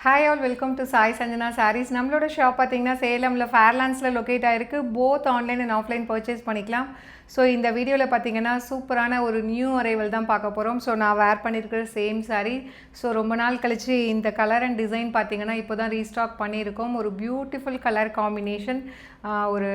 Hi all welcome to Sai Sanjana sarees. நம்மளோட shop பார்த்தீங்கன்னா சேலமில் ஃபேர்லாண்ட்ஸில் லொக்கேட் ஆகிருக்கு. Both online and offline purchase பண்ணிக்கலாம். ஸோ இந்த வீடியோவில் பார்த்தீங்கன்னா சூப்பரான ஒரு நியூ அரைவல் தான் பார்க்க போகிறோம். ஸோ நான் வேர் பண்ணியிருக்கிற சேம் சாரீ. ஸோ ரொம்ப நாள் கழித்து இந்த கலர் அண்ட் டிசைன் பார்த்தீங்கன்னா இப்போ தான் ரீஸ்டாக் பண்ணியிருக்கோம். ஒரு பியூட்டிஃபுல் கலர் காம்பினேஷன், ஒரு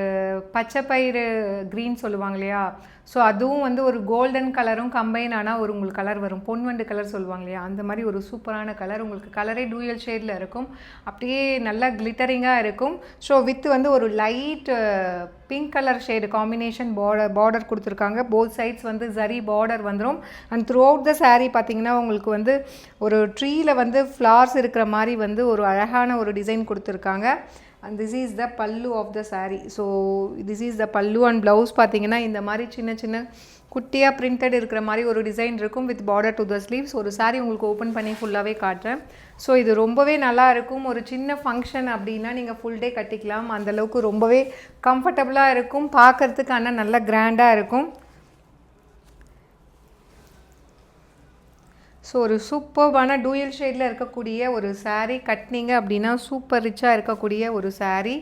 பச்சைப்பயிறு க்ரீன் சொல்லுவாங்க இல்லையா, ஸோ அதுவும் வந்து ஒரு கோல்டன் கலரும் கம்பைன் ஆனால் ஒரு உங்களுக்கு கலர் வரும், பொன்வண்டு கலர் சொல்லுவாங்க இல்லையா, அந்த மாதிரி ஒரு சூப்பரான கலர். உங்களுக்கு கலரே டூயல் ஷேடில் இருக்கும், அப்படியே நல்லா கிளிட்டரிங்காக இருக்கும். ஸோ வித் வந்து ஒரு light pink colour shade combination border கொடுத்துருக்காங்க. போத் சைட்ஸ் வந்து ஜரி பார்டர் வந்துடும். And through out the sari பார்த்தீங்கன்னா உங்களுக்கு வந்து ஒரு ட்ரீயில் வந்து ஃப்ளார்ஸ் இருக்கிற மாதிரி வந்து ஒரு அழகான ஒரு டிசைன் கொடுத்துருக்காங்க. And this is the pallu of the saree. So this is the pallu and blouse பார்த்தீங்கன்னா இந்த மாதிரி சின்ன சின்ன குட்டியாக பிரிண்டட் இருக்கிற மாதிரி ஒரு டிசைன் இருக்கும் with border to the sleeves. ஒரு சாரீ உங்களுக்கு ஓப்பன் பண்ணி ஃபுல்லாகவே காட்டுறேன். ஸோ இது ரொம்பவே நல்லா இருக்கும். ஒரு சின்ன ஃபங்க்ஷன் அப்படின்னா நீங்கள் ஃபுல் டே கட்டிக்கலாம். அந்தளவுக்கு ரொம்பவே கம்ஃபர்டபுளாக இருக்கும், பார்க்குறதுக்கு ஆனால் நல்லா கிராண்டாக இருக்கும். ஸோ ஒரு சூப்பர்பான டூயல் ஷேடில் இருக்கக்கூடிய ஒரு சாரீ கட்டினீங்க அப்படின்னா சூப்பர் ரிச்சாக இருக்கக்கூடிய ஒரு சாரீ.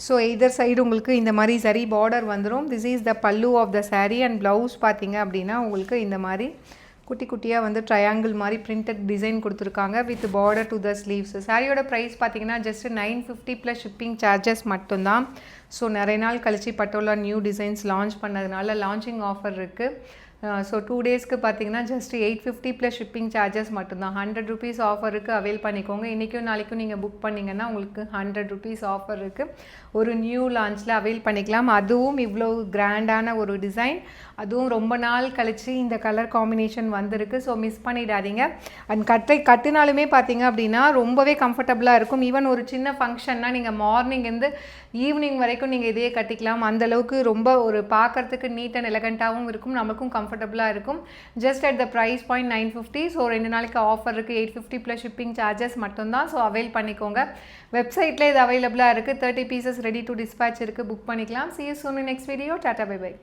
ஸோ இதர் சைடு உங்களுக்கு இந்த மாதிரி சரி பார்டர் வந்துடும். This is the pallu of the saree. And blouse பார்த்தீங்க அப்படின்னா உங்களுக்கு இந்த மாதிரி குட்டி குட்டியாக வந்து ட்ரையாங்கிள் மாதிரி பிரிண்டட் டிசைன் கொடுத்துருக்காங்க with border to the sleeves. சாரியோட ப்ரைஸ் பார்த்தீங்கன்னா ஜஸ்ட் 950 ப்ளஸ் ஷிப்பிங் சார்ஜஸ் மட்டும்தான். ஸோ நிறைய நாள் கழிச்சு பட்டோலா நியூ டிசைன்ஸ் லான்ச் பண்ணதுனால லான்ச்சிங் ஆஃபர் இருக்குது. ஸோ 2 டேஸ்க்கு பார்த்தீங்கன்னா ஜஸ்ட் 850 ப்ளஸ் ஷிப்பிங் சார்ஜஸ் மட்டும்தான். 100 ருபீஸ் ஆஃபர் இருக்குது, அவைல் பண்ணிக்கோங்க. இன்றைக்கும் நாளைக்கும் நீங்கள் புக் பண்ணிங்கன்னா உங்களுக்கு 100 ருபீஸ் ஆஃபர் இருக்குது. ஒரு நியூ லான்ச்சில் அவைல் பண்ணிக்கலாம். அதுவும் இவ்வளோ கிராண்டான ஒரு டிசைன், அதுவும் ரொம்ப நாள் கழித்து இந்த கலர் காம்பினேஷன் வந்திருக்கு. ஸோ மிஸ் பண்ணிடாதீங்க. அண்ட் கட்டினாலுமே பார்த்தீங்க அப்படின்னா ரொம்பவே கம்ஃபர்டபுளாக இருக்கும். ஈவன் ஒரு சின்ன ஃபங்க்ஷன்னா நீங்கள் மார்னிங்லேருந்து ஈவினிங் வரைக்கும் நீங்கள் இதையே கட்டிக்கலாம். அந்தளவுக்கு ரொம்ப ஒரு பார்க்குறதுக்கு நீட் அண்ட் எலகண்ட்டாகவும் இருக்கும், நமக்கும் கம்ஃபர்டபுளாக இருக்கும். Just at the price point 950. So 2 நாளைக்கு ஆஃபர் இருக்குது. 850 ப்ளஸ் ஷிப்பிங் சார்ஜஸ் மட்டும்தான். ஸோ அவைல் பண்ணிக்கோங்க. வெப்சைட்டில் இது அவைலபிளாக இருக்குது. 30 பீசஸ் ரெடி டு டிஸ்பேச் இருக்குது, புக் பண்ணிக்கலாம். See you soon in next video. Tata, bye bye.